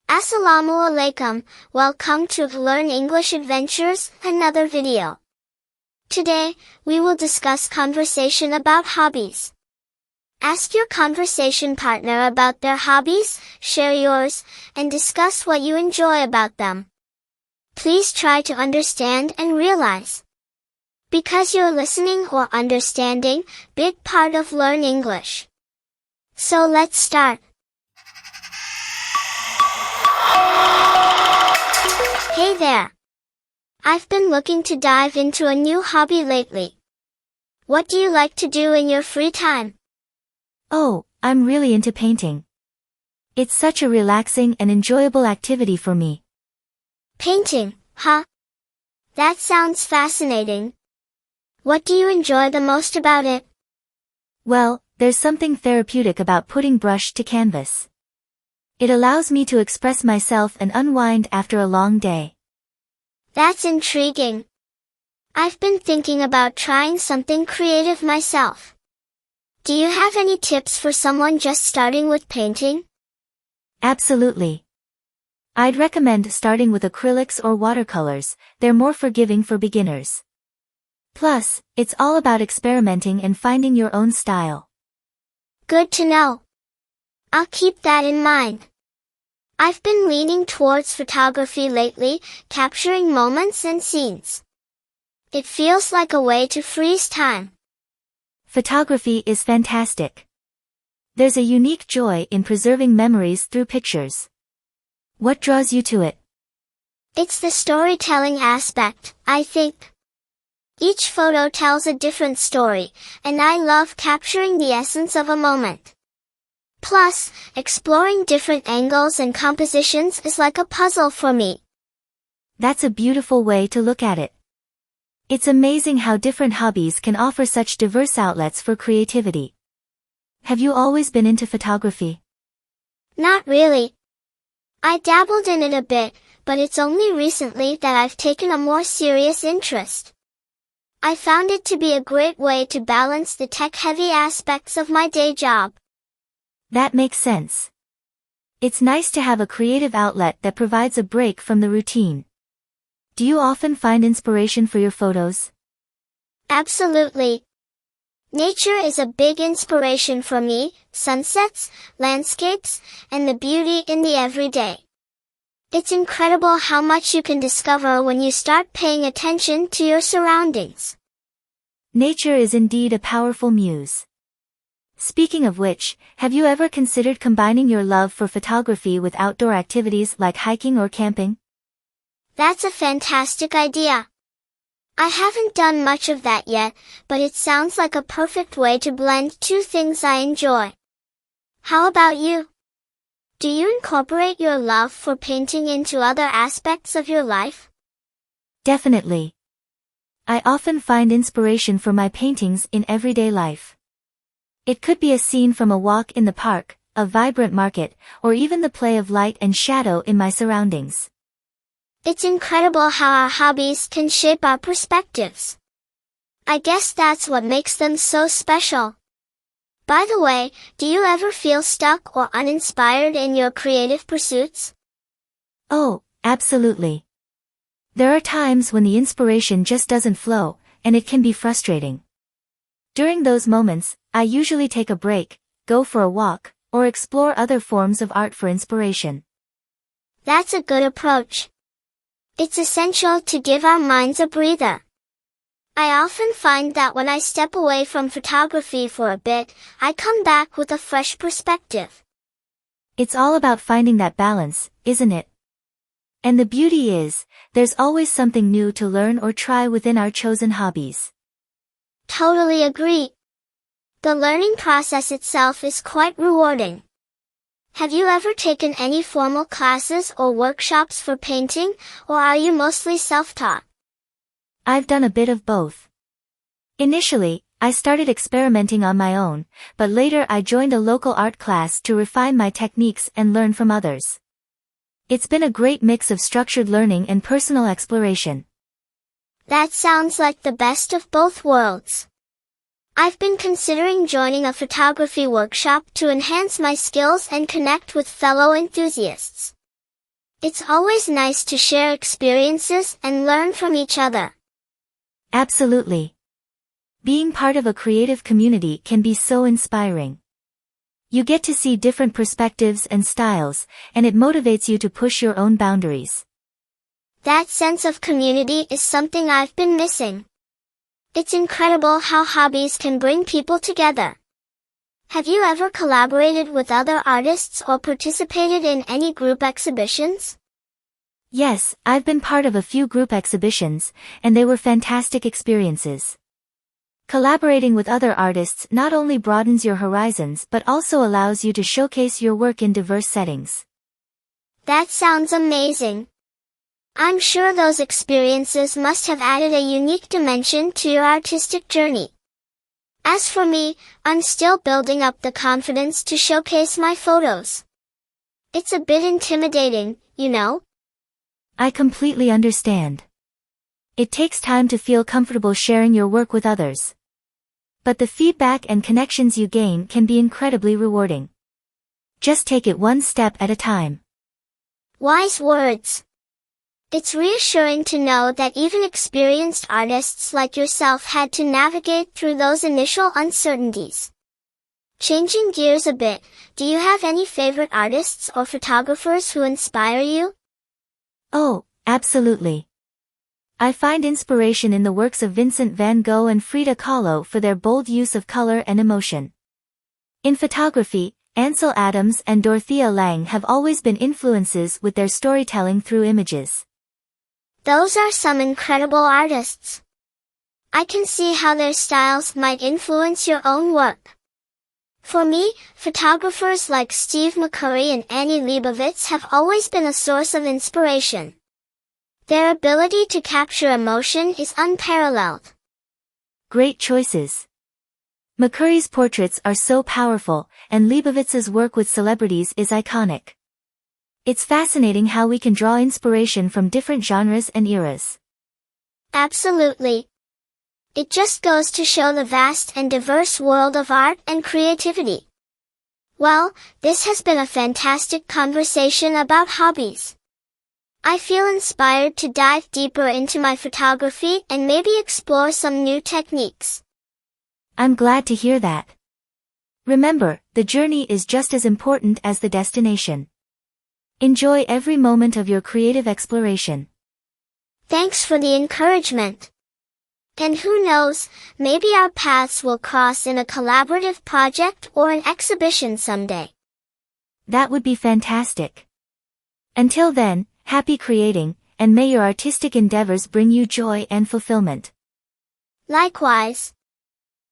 Assalamu alaikum, welcome to Learn English Adventures, another video. Today, we will discuss conversation about hobbies. Ask your conversation partner about their hobbies, share yours, and discuss what you enjoy about them. Please try to understand and realize. Because you're listening or understanding, big part of Learn English. So let's start. Hey there! I've been looking to dive into a new hobby lately. What do you like to do in your free time? Oh, I'm really into painting. It's such a relaxing and enjoyable activity for me. Painting, huh? That sounds fascinating. What do you enjoy the most about it? Well, there's something therapeutic about putting brush to canvas. It allows me to express myself and unwind after a long day. That's intriguing. I've been thinking about trying something creative myself. Do you have any tips for someone just starting with painting? Absolutely. I'd recommend starting with acrylics or watercolors, they're more forgiving for beginners. Plus, it's all about experimenting and finding your own style. Good to know. I'll keep that in mind. I've been leaning towards photography lately, capturing moments and scenes. It feels like a way to freeze time. Photography is fantastic. There's a unique joy in preserving memories through pictures. What draws you to it? It's the storytelling aspect, I think. Each photo tells a different story, and I love capturing the essence of a moment. Plus, exploring different angles and compositions is like a puzzle for me. That's a beautiful way to look at it. It's amazing how different hobbies can offer such diverse outlets for creativity. Have you always been into photography? Not really. I dabbled in it a bit, but it's only recently that I've taken a more serious interest. I found it to be a great way to balance the tech-heavy aspects of my day job. That makes sense. It's nice to have a creative outlet that provides a break from the routine. Do you often find inspiration for your photos? Absolutely. Nature is a big inspiration for me, sunsets, landscapes, and the beauty in the everyday. It's incredible how much you can discover when you start paying attention to your surroundings. Nature is indeed a powerful muse. Speaking of which, have you ever considered combining your love for photography with outdoor activities like hiking or camping? That's a fantastic idea. I haven't done much of that yet, but it sounds like a perfect way to blend two things I enjoy. How about you? Do you incorporate your love for painting into other aspects of your life? Definitely. I often find inspiration for my paintings in everyday life. It could be a scene from a walk in the park, a vibrant market, or even the play of light and shadow in my surroundings. It's incredible how our hobbies can shape our perspectives. I guess that's what makes them so special. By the way, do you ever feel stuck or uninspired in your creative pursuits? Oh, absolutely. There are times when the inspiration just doesn't flow, and it can be frustrating. During those moments, I usually take a break, go for a walk, or explore other forms of art for inspiration. That's a good approach. It's essential to give our minds a breather. I often find that when I step away from photography for a bit, I come back with a fresh perspective. It's all about finding that balance, isn't it? And the beauty is, there's always something new to learn or try within our chosen hobbies. Totally agree. The learning process itself is quite rewarding. Have you ever taken any formal classes or workshops for painting, or are you mostly self-taught? I've done a bit of both. Initially, I started experimenting on my own, but later I joined a local art class to refine my techniques and learn from others. It's been a great mix of structured learning and personal exploration. That sounds like the best of both worlds. I've been considering joining a photography workshop to enhance my skills and connect with fellow enthusiasts. It's always nice to share experiences and learn from each other. Absolutely. Being part of a creative community can be so inspiring. You get to see different perspectives and styles, and it motivates you to push your own boundaries. That sense of community is something I've been missing. It's incredible how hobbies can bring people together. Have you ever collaborated with other artists or participated in any group exhibitions? Yes, I've been part of a few group exhibitions, and they were fantastic experiences. Collaborating with other artists not only broadens your horizons but also allows you to showcase your work in diverse settings. That sounds amazing. I'm sure those experiences must have added a unique dimension to your artistic journey. As for me, I'm still building up the confidence to showcase my photos. It's a bit intimidating, you know? I completely understand. It takes time to feel comfortable sharing your work with others. But the feedback and connections you gain can be incredibly rewarding. Just take it one step at a time. Wise words. It's reassuring to know that even experienced artists like yourself had to navigate through those initial uncertainties. Changing gears a bit, do you have any favorite artists or photographers who inspire you? Oh, absolutely. I find inspiration in the works of Vincent van Gogh and Frida Kahlo for their bold use of color and emotion. In photography, Ansel Adams and Dorothea Lange have always been influences with their storytelling through images. Those are some incredible artists. I can see how their styles might influence your own work. For me, photographers like Steve McCurry and Annie Leibovitz have always been a source of inspiration. Their ability to capture emotion is unparalleled. Great choices. McCurry's portraits are so powerful, and Leibovitz's work with celebrities is iconic. It's fascinating how we can draw inspiration from different genres and eras. Absolutely. It just goes to show the vast and diverse world of art and creativity. Well, this has been a fantastic conversation about hobbies. I feel inspired to dive deeper into my photography and maybe explore some new techniques. I'm glad to hear that. Remember, the journey is just as important as the destination. Enjoy every moment of your creative exploration. Thanks for the encouragement. And who knows, maybe our paths will cross in a collaborative project or an exhibition someday. That would be fantastic. Until then, happy creating, and may your artistic endeavors bring you joy and fulfillment. Likewise.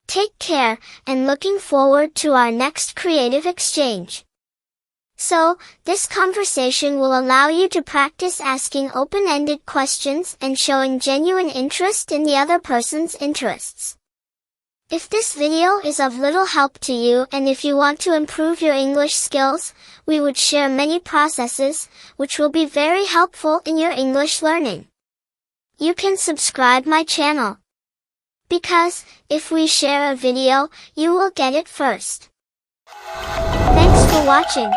Take care, and looking forward to our next creative exchange. So, this conversation will allow you to practice asking open-ended questions and showing genuine interest in the other person's interests. If this video is of little help to you and if you want to improve your English skills, we would share many processes, which will be very helpful in your English learning. You can subscribe my channel. Because, if we share a video, you will get it first. Thanks for watching.